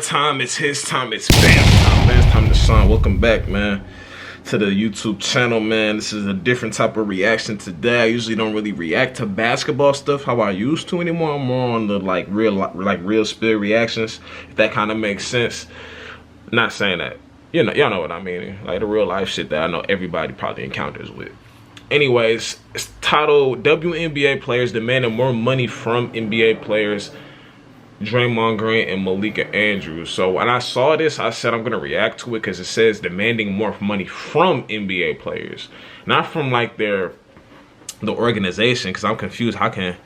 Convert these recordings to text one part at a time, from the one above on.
time, it's his time, it's Bam time, man. It's time to shine. Welcome back, man, to the YouTube channel, man. This is a different type of reaction today. I usually don't really react to basketball stuff how I used to anymore. I'm more on the real spill reactions, if that kind of makes sense. Not saying that, you know, y'all know what I mean, like the real life shit that I know everybody probably encounters with. Anyways, it's titled WNBA players demanding more money from NBA players, Draymond Green and Malika Andrews. So when I saw this, I said I'm gonna react to it because it says demanding more money from NBA players, not from like the organization. Because I'm confused. How can,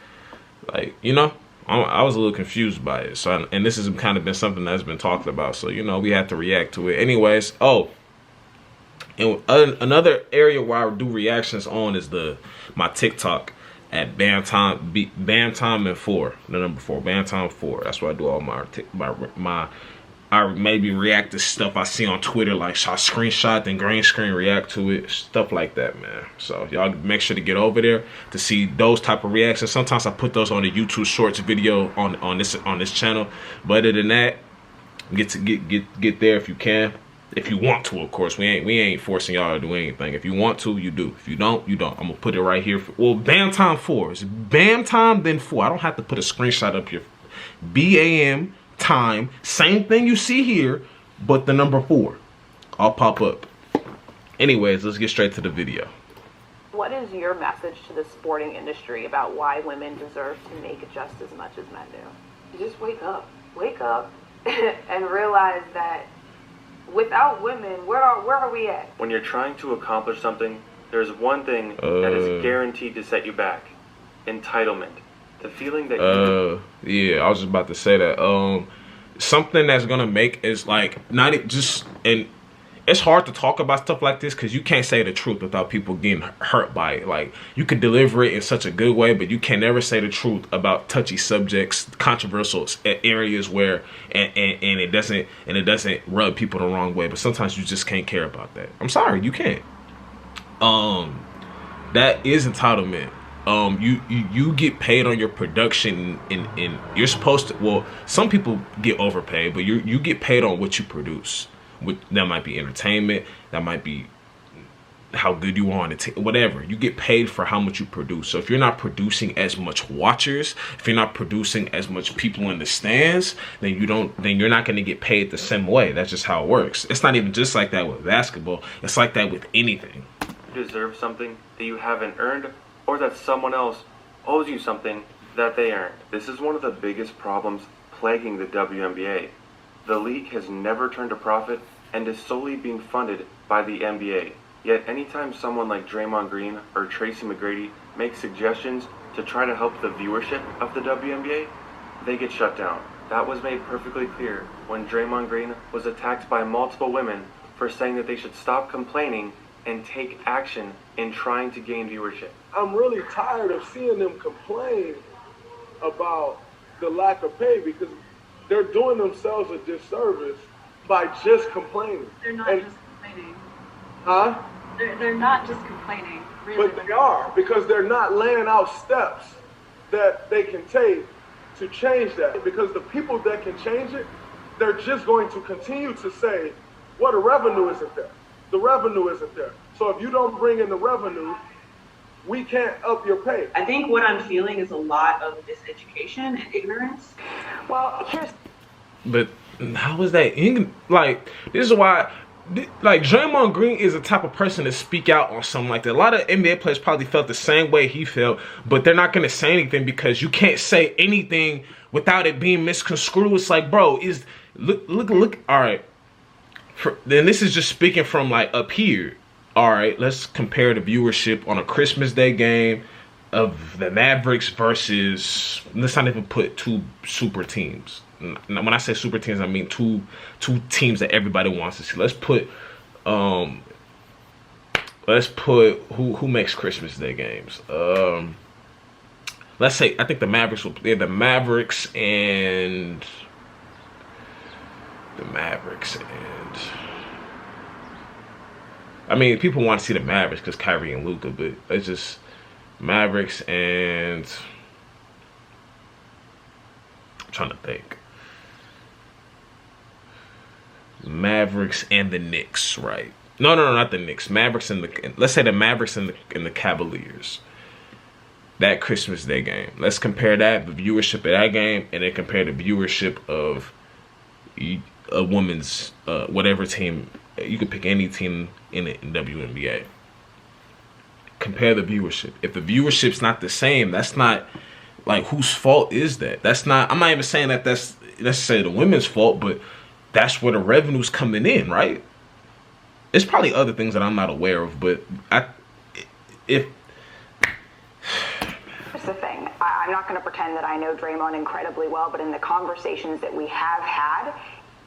like, you know, I was a little confused by it. So and this has kind of been something that's been talked about. So you know, we have to react to it. Anyways, and another area where I do reactions on is my TikTok at Bam Time and 4, the number 4, Bam Time 4. That's where I do all I maybe react to stuff I see on Twitter, like screenshot and green screen react to it, stuff like that, man. So y'all make sure to get over there to see those type of reactions. Sometimes I put those on the YouTube Shorts video on this channel, but other than that, get there if you can. If you want to, of course. We ain't forcing y'all to do anything. If you want to, you do. If you don't, you don't. I'm gonna put it right here. Well, Bam Time 4. It's Bam Time then 4. I don't have to put a screenshot up here. BAM time. Same thing you see here, but the number 4. I'll pop up. Anyways, let's get straight to the video. What is your message to the sporting industry about why women deserve to make just as much as men do? Just wake up, and realize that without women, where are we at? When you're trying to accomplish something, there's one thing that is guaranteed to set you back. Entitlement. The feeling that yeah, I was just about to say that. Something that's gonna make is like and it's hard to talk about stuff like this because you can't say the truth without people getting hurt by it. Like, you could deliver it in such a good way, but you can never say the truth about touchy subjects, controversial areas where and it doesn't rub people the wrong way. But sometimes you just can't care about that. I'm sorry, you can't. That is entitlement. You get paid on your production, and you're supposed to. Well, some people get overpaid, but you get paid on what you produce. That might be entertainment, that might be how good you are on it, whatever. You get paid for how much you produce. So if you're not producing as much watchers, if you're not producing as much people in the stands, then you're not going to get paid the same way. That's just how it works. It's not even just like that with basketball. It's like that with anything. You deserve something that you haven't earned, or that someone else owes you something that they earned. This is one of the biggest problems plaguing the WNBA. The league has never turned a profit and is solely being funded by the NBA. Yet anytime someone like Draymond Green or Tracy McGrady makes suggestions to try to help the viewership of the WNBA, they get shut down. That was made perfectly clear when Draymond Green was attacked by multiple women for saying that they should stop complaining and take action in trying to gain viewership. I'm really tired of seeing them complain about the lack of pay because they're doing themselves a disservice by just complaining. They're not just complaining. Huh? They're not just complaining, really. But they are, because they're not laying out steps that they can take to change that. Because the people that can change it, they're just going to continue to say, well, the revenue isn't there. The revenue isn't there. So if you don't bring in the revenue, we can't up your pay. I think what I'm feeling is a lot of miseducation and ignorance. Well, But how is that? Like, this is why, like, Draymond Green is the type of person to speak out on something like that. A lot of NBA players probably felt the same way he felt, but they're not going to say anything because you can't say anything without it being misconstrued. It's like, bro, look. All right. Then this is just speaking from like up here. All right, let's compare the viewership on a Christmas Day game of the Mavericks versus, let's not even put two super teams. When I say super teams, I mean two teams that everybody wants to see. Let's put who makes Christmas Day games. Let's say, I think the Mavericks will play the Mavericks and I mean, people want to see the Mavericks because Kyrie and Luka, but it's just Mavericks and I'm trying to think. Mavericks and the Knicks, right? No, not the Knicks. Mavericks and let's say the Mavericks and the Cavaliers. That Christmas Day game. Let's compare that, the viewership of that game, and then compare the viewership of a women's whatever team. You could pick any team in WNBA. Compare the viewership. If the viewership's not the same, that's not like, whose fault is that? That's not. I'm not even saying that that's necessarily the women's fault, but that's where the revenue's coming in, right? There's probably other things that I'm not aware of, but Here's the thing. I'm not going to pretend that I know Draymond incredibly well, but in the conversations that we have had,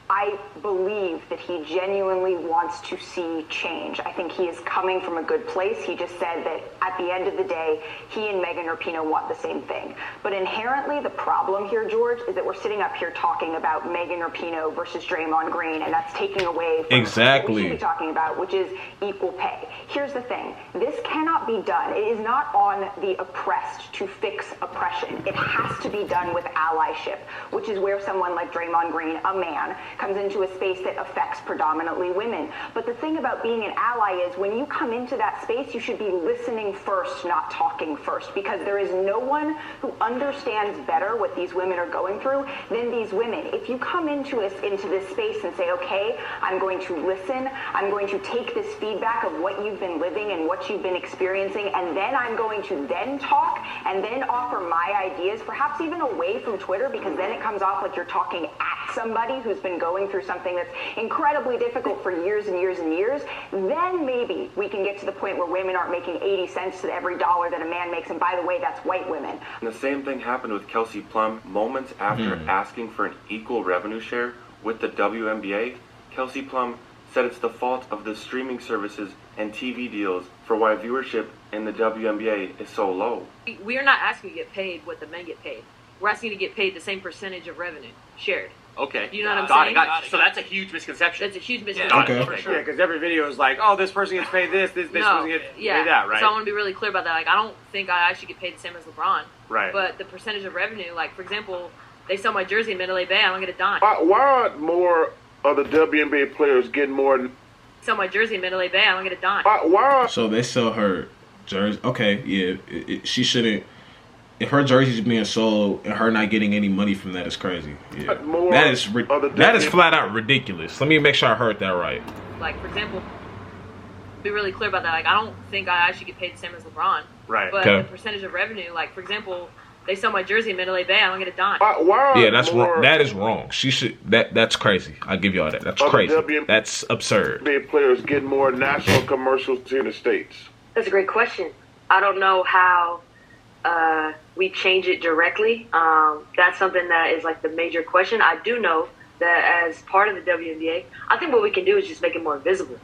I believe that he genuinely wants to see change. I think he is coming from a good place. He just said that at the end of the day, he and Megan Rapinoe want the same thing. But inherently, the problem here, George, is that we're sitting up here talking about Megan Rapinoe versus Draymond Green, and that's taking away from what we should be talking about, which is equal pay. Here's the thing. This cannot be done. It is not on the oppressed to fix oppression. It has to be done with allyship, which is where someone like Draymond Green, a man, comes into a space that affects predominantly women. But the thing about being an ally is when you come into that space, you should be listening first, not talking first, because there is no one who understands better what these women are going through than these women. If you come into this space and say, okay, I'm going to listen, I'm going to take this feedback of what you've been living and what you've been experiencing, and then I'm going to then talk and then offer my ideas, perhaps even away from Twitter, because then it comes off like you're talking at somebody who's been going through something that's incredibly difficult for years and years and years, then maybe we can get to the point where women aren't making 80 cents to every dollar that a man makes. And by the way, that's white women. And the same thing happened with Kelsey Plum. Moments after asking for an equal revenue share with the WNBA, Kelsey Plum said it's the fault of the streaming services and TV deals for why viewership in the WNBA is so low. We are not asking to get paid what the men get paid. We're asking to get paid the same percentage of revenue shared. Okay. You know what I'm saying? Got it. So that's a huge misconception. That's a huge misconception. Okay. For sure. Yeah, because every video is like, oh, this person gets paid this person gets paid that, right? So I want to be really clear about that. Like, I don't think I should get paid the same as LeBron. Right. But the percentage of revenue, like, for example, they sell my jersey in Mandalay Bay, I don't get a dime. Why aren't more of the WNBA players getting more? Sell my jersey in Mandalay Bay, I don't get a dime. Why? So they sell her jersey. Okay, yeah, she shouldn't. If her jersey's being sold and her not getting any money from that is crazy. Yeah. That is flat out ridiculous. Let me make sure I heard that right. Like, for example, be really clear about that. Like, I don't think I should get paid the same as LeBron. Right. But Okay. the percentage of revenue, like, for example, they sell my jersey in Mandalay Bay, I don't get a dime. Yeah, that's wrong. That is wrong. She should. That's crazy. I'll give y'all that. That's crazy. That's absurd. WNBA players get more national commercials in the States. That's a great question. I don't know how we change it directly. That's something that is like the major question. I do know that as part of the WNBA, I think what we can do is just make it more visible.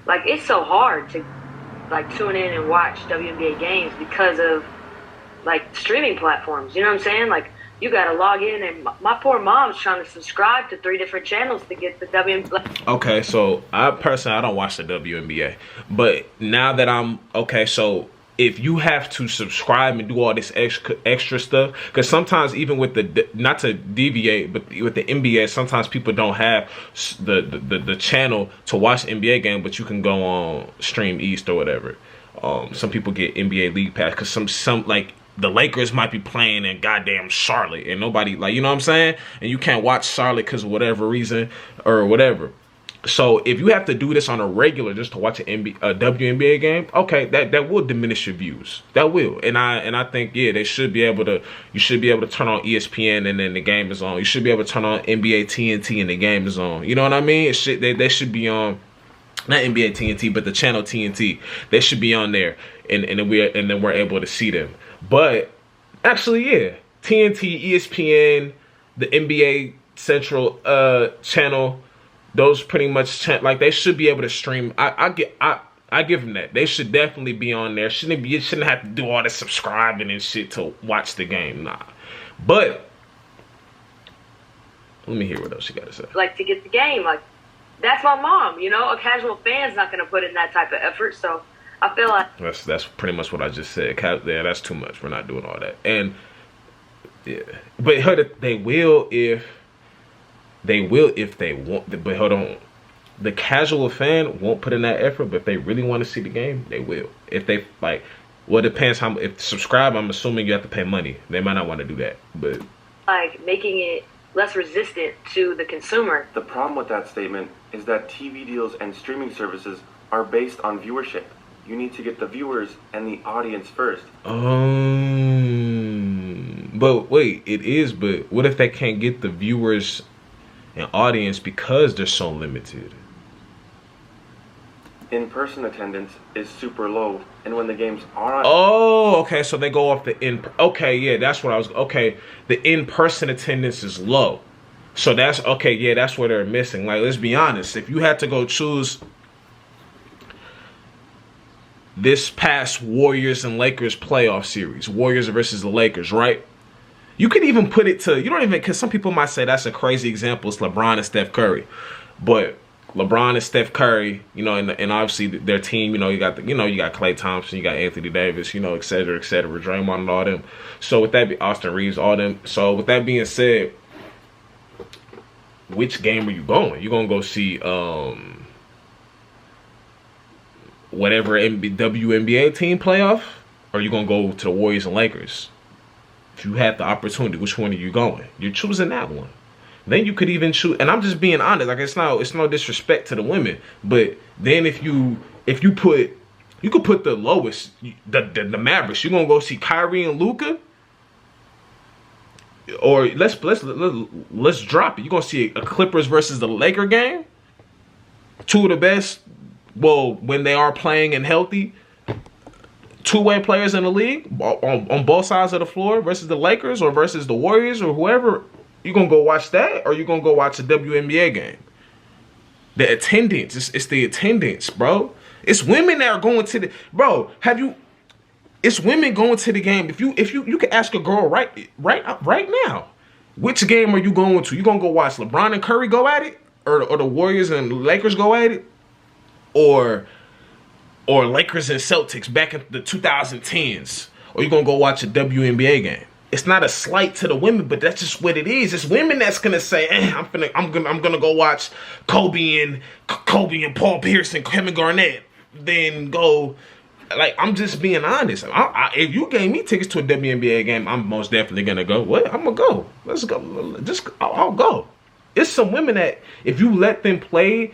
Like, it's so hard to like tune in and watch WNBA games because of like streaming platforms. You know what I'm saying? Like, you got to log in, and my poor mom's trying to subscribe to 3 different channels to get the WNBA. Okay, so I don't watch the WNBA, but now that I'm okay, so if you have to subscribe and do all this extra stuff, because sometimes even with not to deviate, but with the NBA, sometimes people don't have the channel to watch the NBA game, but you can go on Stream East or whatever. Some people get NBA League Pass because some like the Lakers might be playing in goddamn Charlotte and nobody, like, you know what I'm saying? And you can't watch Charlotte because of whatever reason or whatever. So if you have to do this on a regular just to watch a WNBA game, okay, that will diminish your views. That will. And I think, yeah, you should be able to turn on ESPN and then the game is on. You should be able to turn on NBA TNT and the game is on. You know what I mean? They should be on, not NBA TNT, but the channel TNT. They should be on there, and then we're able to see them. But actually, yeah, TNT, ESPN, the NBA Central channel, those pretty much like they should be able to stream. I give them that. They should definitely be on there. You shouldn't have to do all this subscribing and shit to watch the game. Nah. But let me hear what else you got to say. Like, to get the game, like, that's my mom. You know, a casual fan's not going to put in that type of effort. So I feel like that's pretty much what I just said. Yeah, that's too much. We're not doing all that. And yeah, but they will if They will if they want. But hold on. The casual fan won't put in that effort, but if they really want to see the game, they will. If they like, well, it depends how. If subscribe, I'm assuming you have to pay money. They might not want to do that, but like making it less resistant to the consumer. The problem with that statement is that TV deals and streaming services are based on viewership. You need to get the viewers and the audience first. But wait, it is. But what if they can't get the viewers and audience because they're so limited? In-person attendance is super low, and when the games are on... Oh, okay, so they go off the okay, yeah, that's what I was... Okay, the in-person attendance is low. So that's... Okay, yeah, that's what they're missing. Like, let's be honest. If you had to go choose this past Warriors and Lakers playoff series, Warriors versus the Lakers, right? You could even put it to... You don't even... Because some people might say that's a crazy example. It's LeBron and Steph Curry. But... LeBron and Steph Curry, you know, and obviously their team, you know, you got Klay Thompson, you got Anthony Davis, you know, et cetera, Draymond and all them. So with that, Austin Reeves, all them. So with that being said, which game are you going? You gonna go see whatever WNBA team playoff, or you gonna go to the Warriors and Lakers? If you had the opportunity, which one are you going? You're choosing that one. Then you could even choose, and I'm just being honest. Like it's no disrespect to the women, but then if you could put the lowest, the Mavericks. You gonna go see Kyrie and Luka, or let's drop it. You gonna see a Clippers versus the Laker game? Two of the best. Well, when they are playing and healthy, two-way players in the league on both sides of the floor versus the Lakers or versus the Warriors or whoever. You gonna go watch that, or you gonna go watch a WNBA game? The attendance, it's the attendance, bro. It's women that are going to the It's women going to the game. If you can ask a girl right now, which game are you going to? You gonna go watch LeBron and Curry go at it, or the Warriors and Lakers go at it, or Lakers and Celtics back in the 2010s, or you gonna go watch a WNBA game? It's not a slight to the women, but that's just what it is. It's women that's gonna say, I'm gonna go watch Kobe and Paul Pierce and Kevin Garnett. Then go, like, I'm just being honest. If you gave me tickets to a WNBA game, I'm most definitely gonna go. What? I'm gonna go. Let's go. I'll go. It's some women that if you let them play.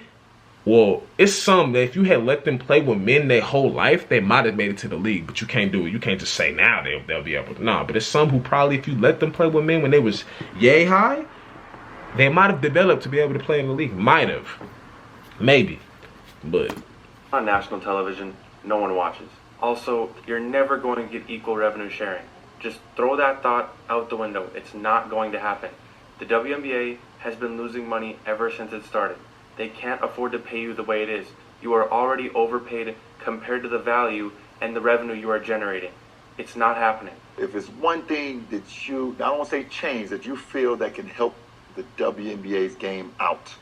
Well, it's some that if you had let them play with men their whole life, they might have made it to the league. But you can't do it. You can't just say now they'll be able to. Nah, but it's some who probably, if you let them play with men when they was yay high, they might have developed to be able to play in the league. Might have. Maybe. But. On national television, no one watches. Also, you're never going to get equal revenue sharing. Just throw that thought out the window. It's not going to happen. The WNBA has been losing money ever since it started. They can't afford to pay you the way it is. You are already overpaid compared to the value and the revenue you are generating. It's not happening. If it's one thing that you, I don't want to say change, that you feel that can help the WNBA's game out.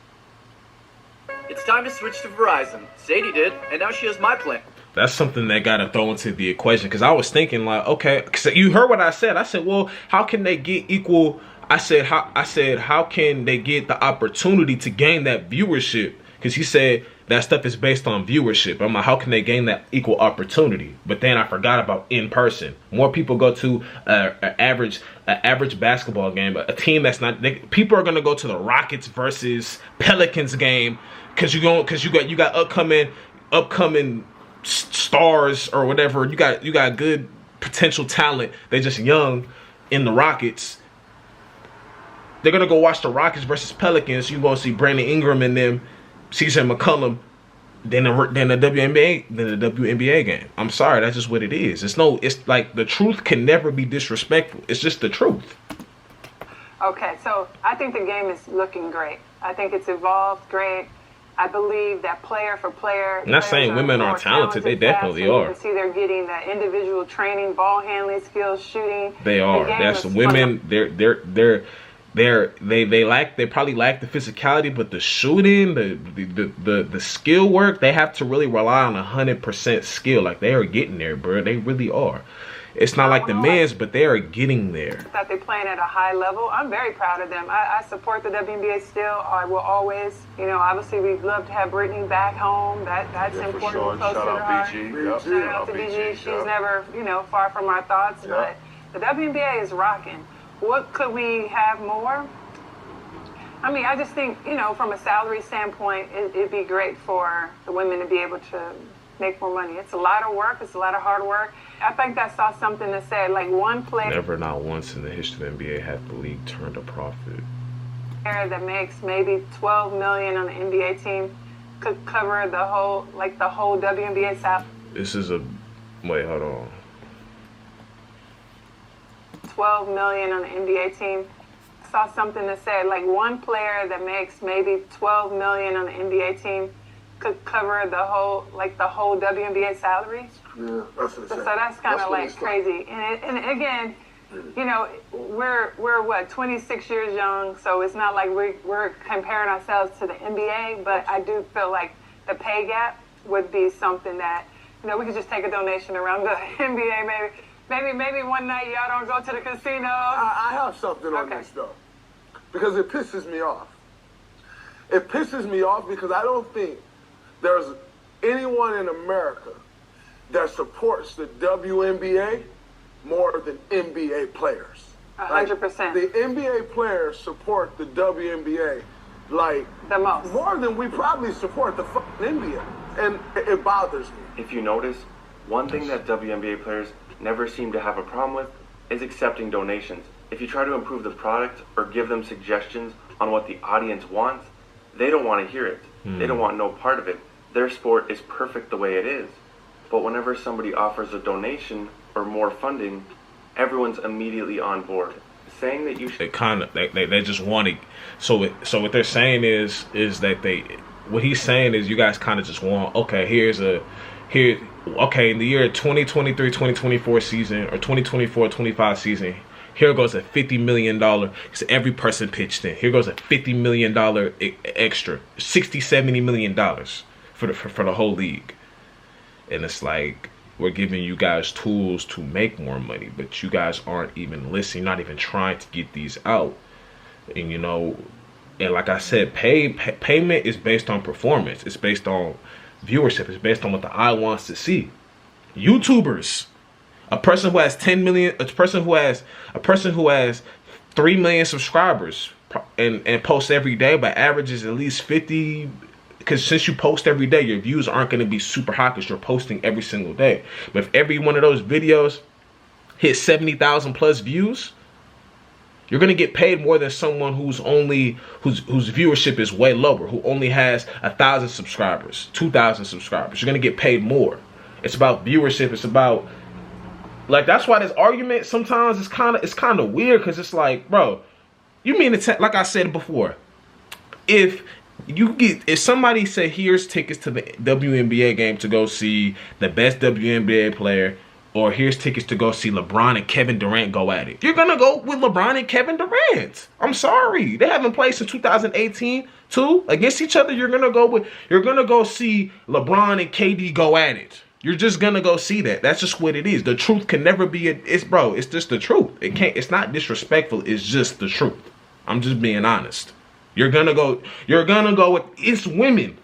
It's time to switch to Verizon. Sadie did, and now she has my plan. That's something that got to throw into the equation. Because I was thinking, like, okay, cause you heard what I said. I said, well, how can they get equal... I said, how can they get the opportunity to gain that viewership? Because he said that stuff is based on viewership. I'm like, how can they gain that equal opportunity? But then I forgot about in person. More people go to an average basketball game, a team that's not. People are gonna go to the Rockets versus Pelicans game because you got upcoming stars or whatever. You got good potential talent. They're just young in the Rockets. They're going to go watch the Rockets versus Pelicans. You're going to see Brandon Ingram and them, CJ McCollum, then the WNBA game. I'm sorry, that's just what it is. It's like the truth can never be disrespectful. It's just the truth. Okay, so I think the game is looking great. I think it's evolved great. I believe that player for player. I'm not saying women aren't talented. They definitely are. You can see they're getting that individual training, ball handling skills, shooting. They are. That's women. They probably lack the physicality, but the shooting, the skill work, they have to really rely on 100% skill. Like they are getting there, bro. They really are. It's not like the men's, but they are getting there. That they're playing at a high level. I'm very proud of them. I support the WNBA still. I will always. You know, obviously we'd love to have Brittany back home. That's important. Sure. Close Shout to out her. BG. Yep. Shout out to BG. She's never, you know, far from our thoughts. Yep. But the WNBA is rocking. What could we have more? I mean, I just think, you know, from a salary standpoint, it'd be great for the women to be able to make more money. It's a lot of work. It's a lot of hard work. I think I saw something that said, like, one player... Never, not once in the history of the NBA has the league turned a profit. ...that makes maybe $12 million on the NBA team could cover the whole WNBA salary. This is a... Wait, hold on. $12 million on the NBA team. I saw something that said, like, one player that makes maybe $12 million on the NBA team could cover the whole WNBA salary. Yeah, that's insane. So that's kind of like crazy. And again, you know, we're what, 26 years young, so it's not like we're comparing ourselves to the NBA, but I do feel like the pay gap would be something that, you know, we could just take a donation around the NBA maybe one night y'all don't go to the casino. I have something on this though, because it pisses me off. It pisses me off because I don't think there's anyone in America that supports the WNBA more than NBA players. 100%. The NBA players support the WNBA like the most. More than we probably support the fucking NBA. And it bothers me. If you notice, one thing that WNBA players never seem to have a problem with is accepting donations. If you try to improve the product or give them suggestions on what the audience wants, they don't want to hear it. They don't want no part of it. Their sport is perfect the way it is. But whenever somebody offers a donation or more funding, everyone's immediately on board. Saying that you should... They just want to... So what they're saying is that what he's saying is you guys kind of just want, okay, okay, in the year 2023-2024 season or 2024-25 season, here goes a $50 million, because every person pitched in. Here goes a $50 million extra, $60-70 million for the whole league. And it's like, we're giving you guys tools to make more money, but you guys aren't even listening, not even trying to get these out. And you know, and like I said, payment is based on performance. It's based on viewership. It's based on what the eye wants to see. YouTubers, a person who has 10 million, a person who has 3 million subscribers and posts every day, but averages at least 50. Because since you post every day, your views aren't going to be super high because you're posting every single day. But if every one of those videos hits 70,000 plus views, you're going to get paid more than someone whose viewership is way lower, who only has 1,000 subscribers, 2,000 subscribers. You're going to get paid more. It's about viewership. It's about, like, that's why this argument sometimes is kind of weird, because it's like, bro, you mean to like I said before, if somebody said here's tickets to the WNBA game to go see the best WNBA player, or here's tickets to go see LeBron and Kevin Durant go at it, you're gonna go with LeBron and Kevin Durant. I'm sorry, they haven't played since 2018 too against each other. You're gonna go see LeBron and KD go at it. You're just gonna go see that. That's just what it is. The truth can never be it's just the truth. It's not disrespectful. It's just the truth. I'm just being honest. You're gonna go with, it's women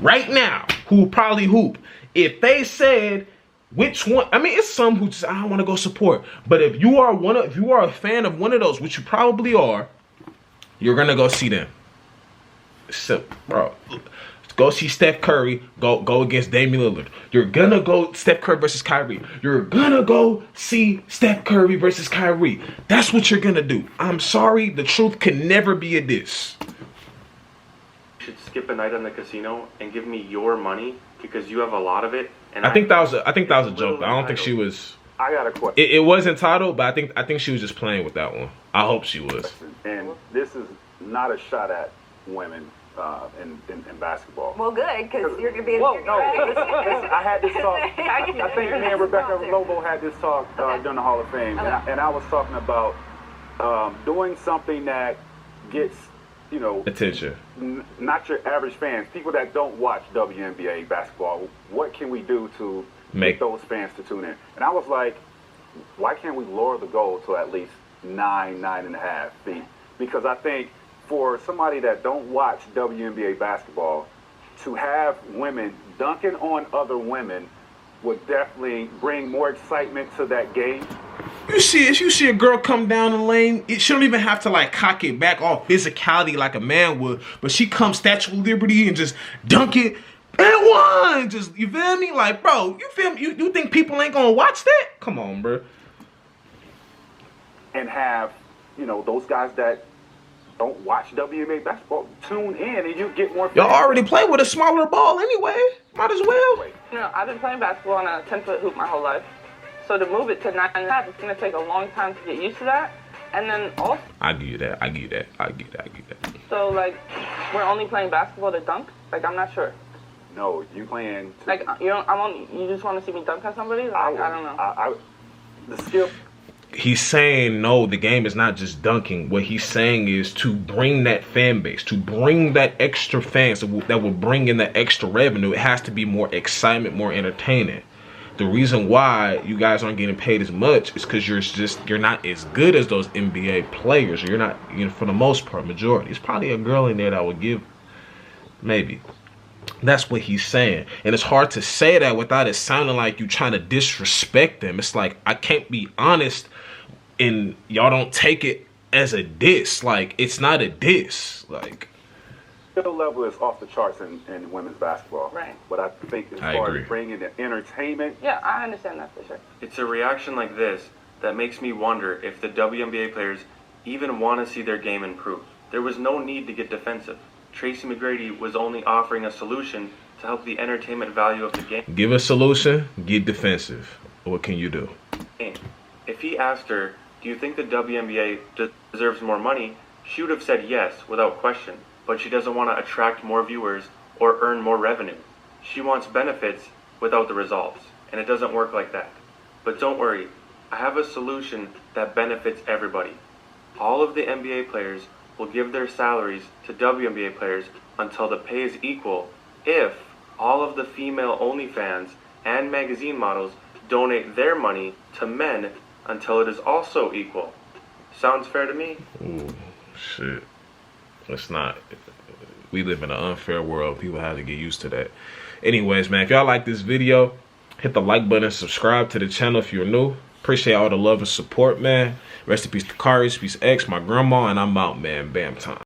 right now who probably hoop. If they said which one, I mean, it's some who just, I don't want to go support. But if you are a fan of one of those, which you probably are, you're gonna go see them. So, bro, go see Steph Curry go against Damian Lillard. You're gonna go Steph Curry versus Kyrie. You're gonna go see Steph Curry versus Kyrie. That's what you're gonna do. I'm sorry, the truth can never be a diss. You should skip a night on the casino and give me your money because you have a lot of it. And I think that was a joke. I don't think she was. I got a question. It was entitled, but I think she was just playing with that one. I hope she was. And this is not a shot at women in basketball. Well, good, because you're going to be in I had this talk. I think me and Rebecca Lobo had this talk during the Hall of Fame, and I was talking about doing something that gets, you know, attention. Not your average fans, people that don't watch WNBA basketball. What can we do to make those fans to tune in? And I was like, why can't we lower the goal to at least 9.5 feet? Because I think for somebody that don't watch WNBA basketball, to have women dunking on other women would definitely bring more excitement to that game. You see a girl come down the lane, she don't even have to like cock it back all physicality like a man would, but she comes Statue of Liberty and just dunk it and one. Just, you feel me? Like, bro, you feel me? You think people ain't gonna watch that? Come on, bro. And have, those guys that don't watch WNBA basketball tune in, and you get more. Y'all already play with a smaller ball anyway. Might as well. I've been playing basketball on a 10-foot hoop my whole life. So to move it to 9.5, it's going to take a long time to get used to that. And then also... I give you that. So, like, we're only playing basketball to dunk? Like, I'm not sure. No, you playing... Like, you just want to see me dunk on somebody? Like, I don't know. The skill... He's saying, no, the game is not just dunking. What he's saying is to bring that fan base, to bring that extra fans that will bring in that extra revenue. It has to be more excitement, more entertaining. The reason why you guys aren't getting paid as much is because you're not as good as those NBA players. You're not, for the most part, majority. There's probably a girl in there that would give, maybe. That's what he's saying. And it's hard to say that without it sounding like you trying to disrespect them. It's like, I can't be honest and y'all don't take it as a diss. Like, it's not a diss. Like, skill level is off the charts in women's basketball. Right. But I think as far as bringing the entertainment. Yeah, I understand that for sure. It's a reaction like this that makes me wonder if the WNBA players even want to see their game improve. There was no need to get defensive. Tracy McGrady was only offering a solution to help the entertainment value of the game. Give a solution, get defensive. What can you do? If he asked her, do you think the WNBA deserves more money? She would have said yes, without question. But she doesn't want to attract more viewers or earn more revenue. She wants benefits without the results, and it doesn't work like that. But don't worry, I have a solution that benefits everybody. All of the NBA players will give their salaries to WNBA players until the pay is equal if all of the female OnlyFans and magazine models donate their money to men until it is also equal. Sounds fair to me? Ooh, shit. It's not. We live in an unfair world. People have to get used to that. Anyways, man, if y'all like this video, hit the like button, subscribe to the channel if you're new. Appreciate all the love and support, man. Rest in peace to Kari, peace X, my grandma, and I'm out, man. Bam time.